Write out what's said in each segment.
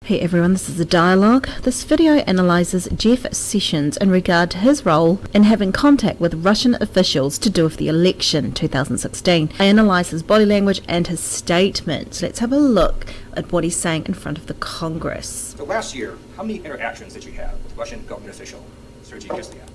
Hey everyone, this is a dialogue. This video analyses Jeff Sessions in regard to his role in having contact with Russian officials to do with the election 2016. I analyse his body language and his statements. Let's have a look at what he's saying in front of the Congress. So last year, how many interactions did you have with Russian government official Sergei Kislyak?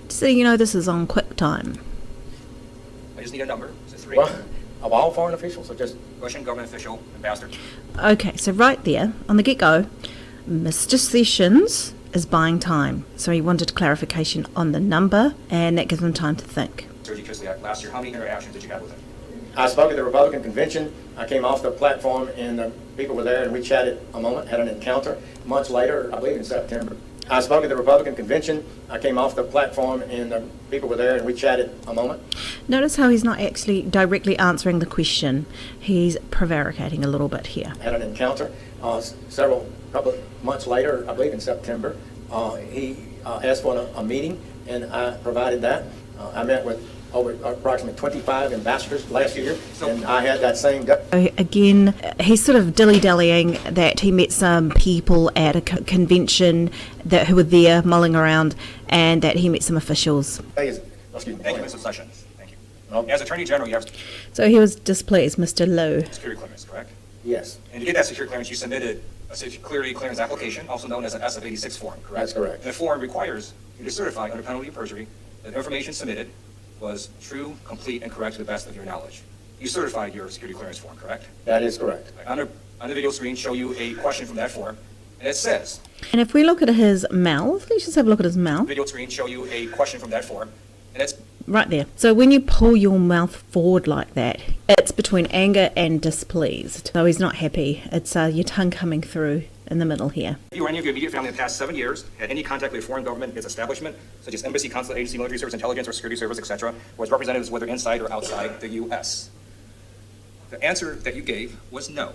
So you know this is on QuickTime. I just need a number. Is it 3? Well, of all foreign officials or just Russian government official, ambassador? Okay, so right there, on the get-go, Mr. Sessions is buying time. So he wanted clarification on the number, and that gives him time to think. Sergei Kislyak, last year, how many interactions did you have with him? I spoke at the Republican convention. I came off the platform and the people were there and we chatted a moment, had an encounter. Months later, I believe in September. I spoke at the Republican convention. I came off the platform and the people were there and we chatted a moment. Notice how he's not actually directly answering the question. He's prevaricating a little bit here. Had an encounter. Couple of months later, I believe in September, he asked for a meeting and I provided that. I met with over approximately 25 ambassadors last year, and I had that same... Again, he's sort of dilly-dallying that he met some people at a convention who were there mulling around, and that he met some officials. Excuse me. Thank you, Mr. Sessions. Thank you. Okay. As Attorney General, you have So he was displeased, Mr. Lowe. security clearance, correct? Yes, And to get that security clearance, you submitted a security clearance application, also known as an SF-86 form, correct? That's correct. And the form requires you to certify under penalty of perjury that the information submitted was true, complete, and correct to the best of your knowledge. You certified your security clearance form, correct? that is correct. On the video screen, show you a question from that form, and it says, And if we look at his mouth, let's just have a look at his mouth. video screen, show you a question from that form, and it's Right there. So when you pull your mouth forward like that, it's between anger and displeased. So he's not happy. It's your tongue coming through in the middle here. you or any of your immediate family in the past 7 years had any contact with a foreign government, its establishment, such as embassy, consulate, agency, military service, intelligence, or security service, etc., or its representatives, whether inside or outside the U.S.? The answer that you gave was no.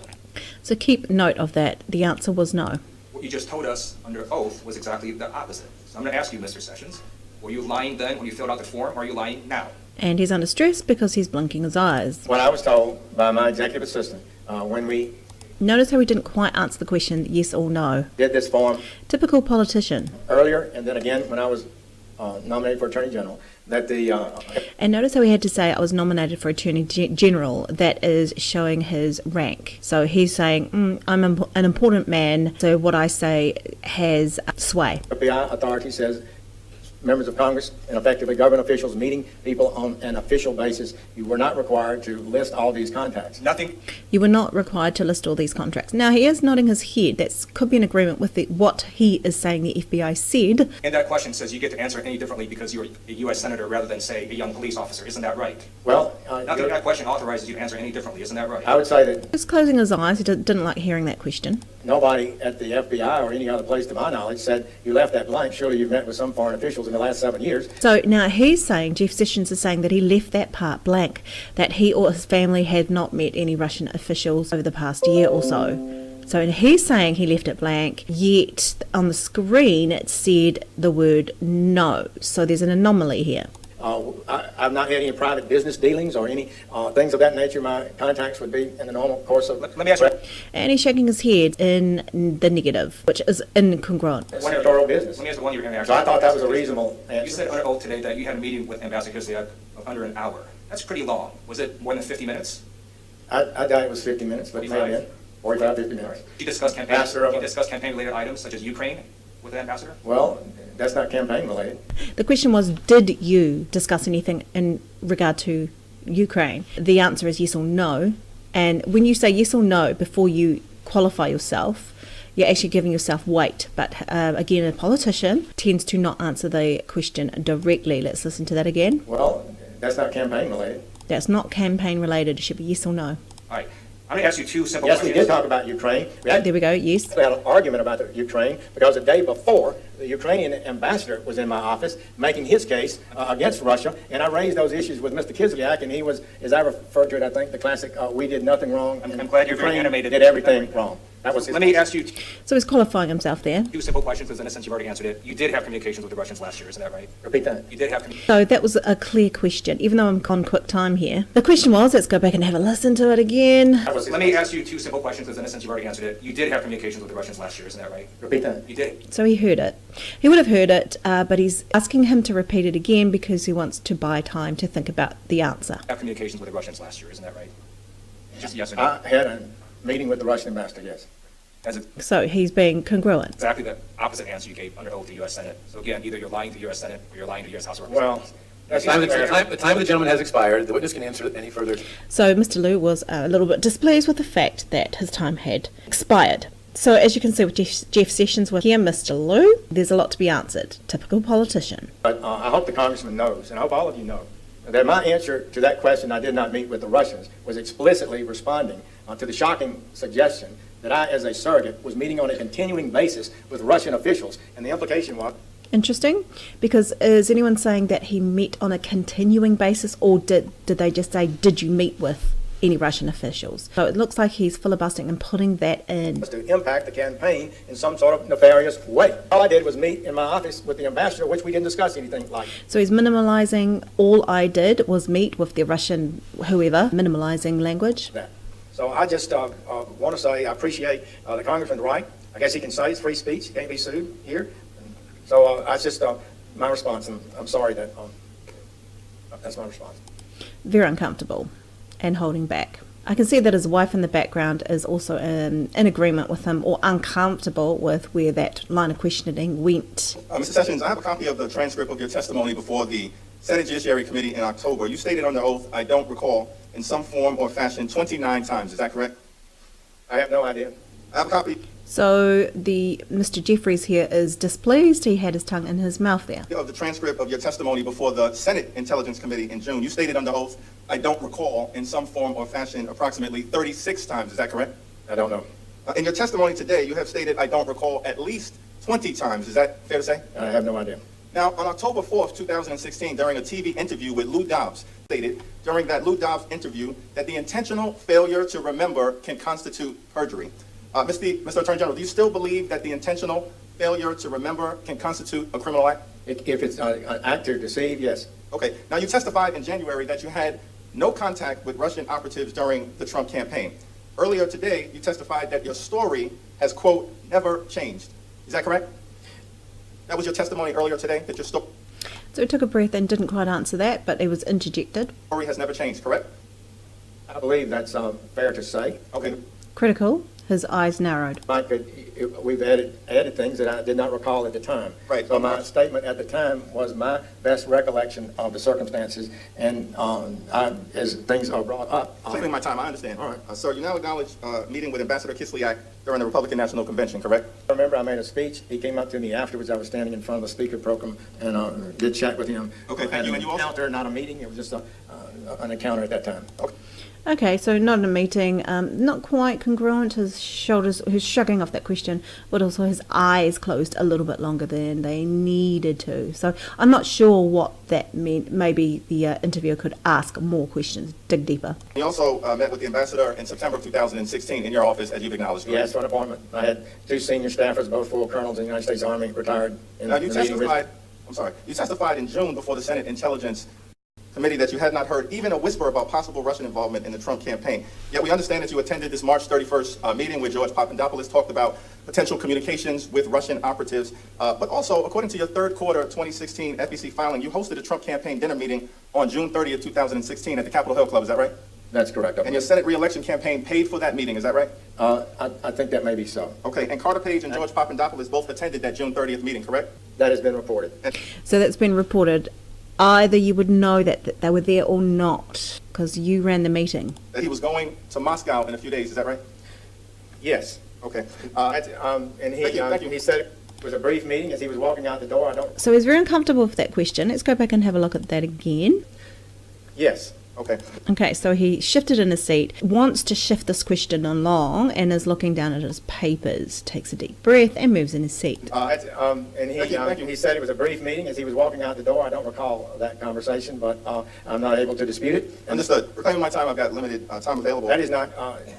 So keep note of that. The answer was no. What you just told us under oath was exactly the opposite. So I'm going to ask you, Mr. Sessions, were you lying then when you filled out the form, or are you lying now? And he's under stress because he's blinking his eyes. When I was told by my executive assistant, when we Notice how he didn't quite answer the question yes or no. did this form Typical politician. earlier, and then again when I was nominated for Attorney General, that the And notice how he had to say, I was nominated for Attorney General. That is showing his rank. So he's saying, I'm an important man, so what I say has sway. FBI authority says members of Congress and effectively government officials meeting people on an official basis, you were not required to list all these contacts. Nothing. You were not required to list all these contracts. Now, he is nodding his head. That could be in agreement with what he is saying the FBI said. And that question says you get to answer it any differently because you're a U.S. Senator rather than, say, a young police officer. Isn't that right? Well, Nothing that question authorizes you to answer any differently. Isn't that right? I would say that He was closing his eyes. He didn't like hearing that question. nobody at the FBI or any other place, to my knowledge, said you left that blank. Surely you've met with some foreign officials in the last 7 years. So now he's saying, Jeff Sessions is saying that he left that part blank, that he or his family had not met any Russian officials over the past year or so. So he's saying he left it blank, yet on the screen it said the word no. So there's an anomaly here. I've not had any private business dealings or any things of that nature. My contacts would be in the normal course of... Let me ask you. And he's shaking his head in the negative, which is incongruent. Senatorial business. Let me ask the one you're going to So I thought that was a reasonable answer. You said under oath today that you had a meeting with Ambassador Kislyak of under an hour. That's pretty long. Was it more than 50 minutes? I doubt it was 50 minutes, but 45, 50 minutes. Did you discuss campaign-related items such as Ukraine with the ambassador? Well, that's not campaign related. The question was, did you discuss anything in regard to Ukraine? The answer is yes or no. And when you say yes or no before you qualify yourself, you're actually giving yourself weight. But again, a politician tends to not answer the question directly. Let's listen to that again. Well, that's not campaign related. That's not campaign related. It should be yes or no. All right. I'm going to ask you two simple Yes, questions. we did talk about Ukraine. We There we go, yes. had an argument about the Ukraine because the day before, the Ukrainian ambassador was in my office making his case against Russia, and I raised those issues with Mr. Kislyak, and he was, as I referred to it, I think, the classic, we did nothing wrong. I'm glad you're very Ukraine animated. did everything wrong. That was his Let me ask you So he's qualifying himself there. two simple questions, because in a sense you've already answered it. You did have communications with the Russians last year, isn't that right? Repeat that. You did have So that was a clear question, even though I'm on quick time here. The question was, let's go back and have a listen to it again. That was his Let me ask you two simple questions, because in a sense you've already answered it. You did have communications with the Russians last year, isn't that right? Repeat that. You did. So he heard it. He would have heard it, but he's asking him to repeat it again because he wants to buy time to think about the answer. Have communications with the Russians last year, isn't that right? Just yes or no. I had a meeting with the Russian ambassador, yes. That's So he's being congruent. exactly the opposite answer you gave under oath to the U.S. Senate. So again, either you're lying to the U.S. Senate or you're lying to the U.S. House of Well, Representatives. that's The not fair. time of the gentleman has expired. The witness can answer any further. So Mr. Liu was a little bit displeased with the fact that his time had expired. So as you can see with Jeff Sessions with here, Mr. Liu, there's a lot to be answered. Typical politician. But I hope the congressman knows, and I hope all of you know, that my answer to that question, I did not meet with the Russians, was explicitly responding to the shocking suggestion that I, as a surrogate, was meeting on a continuing basis with Russian officials. And the implication was, Interesting, because is anyone saying that he met on a continuing basis, or did they just say, did you meet with any Russian officials? So it looks like he's filibustering and putting that in. to impact the campaign in some sort of nefarious way. All I did was meet in my office with the ambassador, which we didn't discuss anything like So he's minimalising. All I did was meet with the Russian whoever, minimalising language. that. So I just want to say I appreciate the congressman's right. I guess he can say it's free speech. He can't be sued here. So that's just my response, and I'm sorry that that's my response. Very uncomfortable and holding back. I can see that his wife in the background is also in agreement with him, or uncomfortable with where that line of questioning went. Mr. Sessions, I have a copy of the transcript of your testimony before the Senate Judiciary Committee in October. You stated under oath, I don't recall, in some form or fashion 29 times. Is that correct? I have no idea. I have a copy So the Mr. Jeffries here is displeased. He had his tongue in his mouth there. of the transcript of your testimony before the Senate Intelligence Committee in June. You stated under oath, I don't recall, in some form or fashion, approximately 36 times. Is that correct? I don't know. In your testimony today, you have stated, I don't recall, at least 20 times. Is that fair to say? I have no idea. Now, on October 4th, 2016, during a TV interview with Lou Dobbs, stated during that Lou Dobbs interview that the intentional failure to remember can constitute perjury. Mr. Attorney General, do you still believe that the intentional failure to remember can constitute a criminal act? If it's an act to deceive, yes. Okay. Now, you testified in January that you had no contact with Russian operatives during the Trump campaign. Earlier today, you testified that your story has, quote, never changed. Is that correct? That was your testimony earlier today, that your story So he took a breath and didn't quite answer that, but it was interjected. has never changed, correct? I believe that's fair to say. Okay. Critical. His eyes narrowed. We've added things that I did not recall at the time. Right. So my statement at the time was my best recollection of the circumstances, and as things are brought up. Taking my time, I understand. All right. Sir, you now acknowledge meeting with Ambassador Kislyak during the Republican National Convention, correct? I remember I made a speech. He came up to me afterwards. I was standing in front of the speaker program and did chat with him. Okay, thank Had you. an And you also- encounter, not a meeting. It was just an encounter at that time. Okay. Okay, so not in a meeting, not quite congruent. His shoulders, he's shrugging off that question, but also his eyes closed a little bit longer than they needed to. So I'm not sure what that meant. Maybe the interviewer could ask more questions, dig deeper. You also met with the ambassador in September of 2016 in your office, as you've acknowledged, correct? Yes, for an appointment. I had two senior staffers, both full colonels in the United States Army, retired. Now, you testified in June before the Senate Intelligence Committee that you had not heard even a whisper about possible Russian involvement in the Trump campaign. Yet we understand that you attended this March 31st meeting where George Papadopoulos talked about potential communications with Russian operatives. But also, according to your third quarter 2016 FEC filing, you hosted a Trump campaign dinner meeting on June 30th, 2016 at the Capitol Hill Club. Is that right? That's correct. And your Senate re-election campaign paid for that meeting. Is that right? I think that may be so. Okay. And Carter Page and George Papadopoulos both attended that June 30th meeting, correct? That has been reported. So that's been reported. Either you would know that they were there or not, because you ran the meeting. That he was going to Moscow in a few days. Is that right? Yes. Okay. And Thank you. he said it was a brief meeting as he was walking out the door. I don't. So he's very uncomfortable with that question. Let's go back and have a look at that again. Yes. Okay. Okay, so he shifted in his seat, wants to shift this question along, and is looking down at his papers, takes a deep breath, and moves in his seat. Thank you. He said it was a brief meeting as he was walking out the door. I don't recall that conversation, but I'm not able to dispute it. Understood. Reclaiming my time, I've got limited time available. That is not.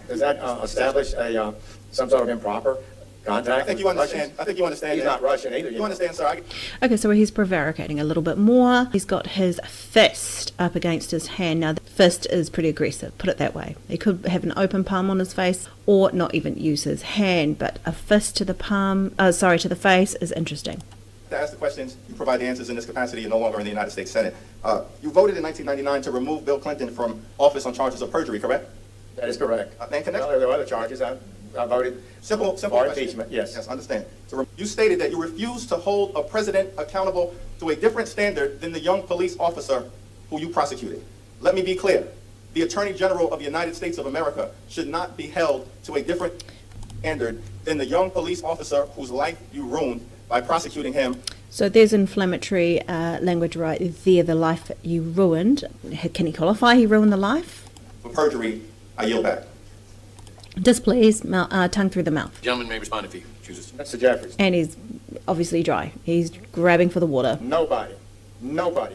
Does that establish a some sort of improper contact. I think you understand. I think you understand. He's not Russian either. You understand, sir? Okay, so he's prevaricating a little bit more. He's got his fist up against his hand. Now, the fist is pretty aggressive, put it that way. He could have an open palm on his face or not even use his hand, but a fist to the to the face is interesting. To ask the questions, you provide the answers in this capacity. You're no longer in the United States Senate. You voted in 1999 to remove Bill Clinton from office on charges of perjury, correct? That is correct. And connect- Well, there were other charges. I voted Simple for question. impeachment, yes. Yes, understand. You stated that you refused to hold a president accountable to a different standard than the young police officer who you prosecuted. Let me be clear. The Attorney General of the United States of America should not be held to a different standard than the young police officer whose life you ruined by prosecuting him. So there's inflammatory language right there, the life you ruined. Can he qualify he ruined the life? For perjury, I yield back. Displeased, tongue through the mouth. Gentleman may respond if he chooses. Mr. Jeffries, And he's obviously dry. He's grabbing for the water. nobody,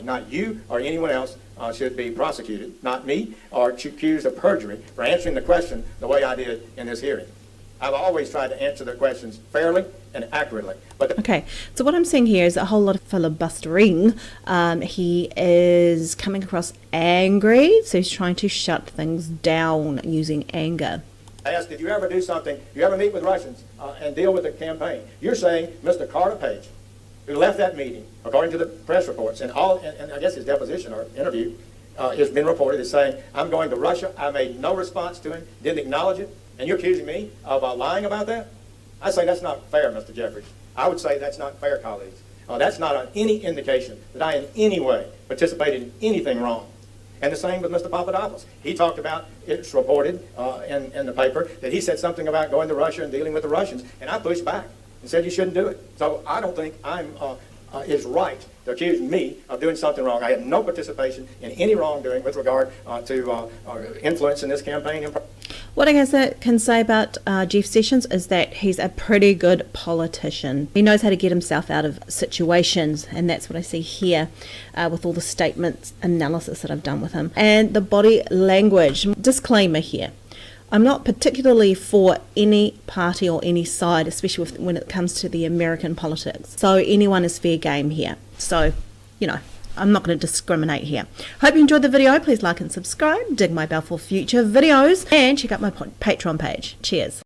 not you or anyone else should be prosecuted, not me, or accused of perjury for answering the question the way I did in this hearing. I've always tried to answer the questions fairly and accurately. But Okay, so what I'm seeing here is a whole lot of filibustering. He is coming across angry, so he's trying to shut things down using anger. I asked, did you ever do something, you ever meet with Russians and deal with the campaign? You're saying Mr. Carter Page, who left that meeting, according to the press reports, and I guess his deposition or interview has been reported as saying, I'm going to Russia, I made no response to him, didn't acknowledge it, and you're accusing me of lying about that? I say that's not fair, Mr. Jeffries. I would say that's not fair, colleagues. That's not any indication that I in any way participated in anything wrong. And the same with Mr. Papadopoulos. He talked about, it's reported in the paper, that he said something about going to Russia and dealing with the Russians, and I pushed back and said you shouldn't do it. So I don't think it's right to accuse me of doing something wrong. I had no participation in any wrongdoing with regard to influence in this campaign. What I guess I can say about Jeff Sessions is that he's a pretty good politician. He knows how to get himself out of situations, and that's what I see here with all the statements analysis that I've done with him. And the body language. Disclaimer here. I'm not particularly for any party or any side, especially when it comes to the American politics. So anyone is fair game here. So, I'm not going to discriminate here. Hope you enjoyed the video. Please like and subscribe. Dig my bell for future videos. And check out my Patreon page. Cheers.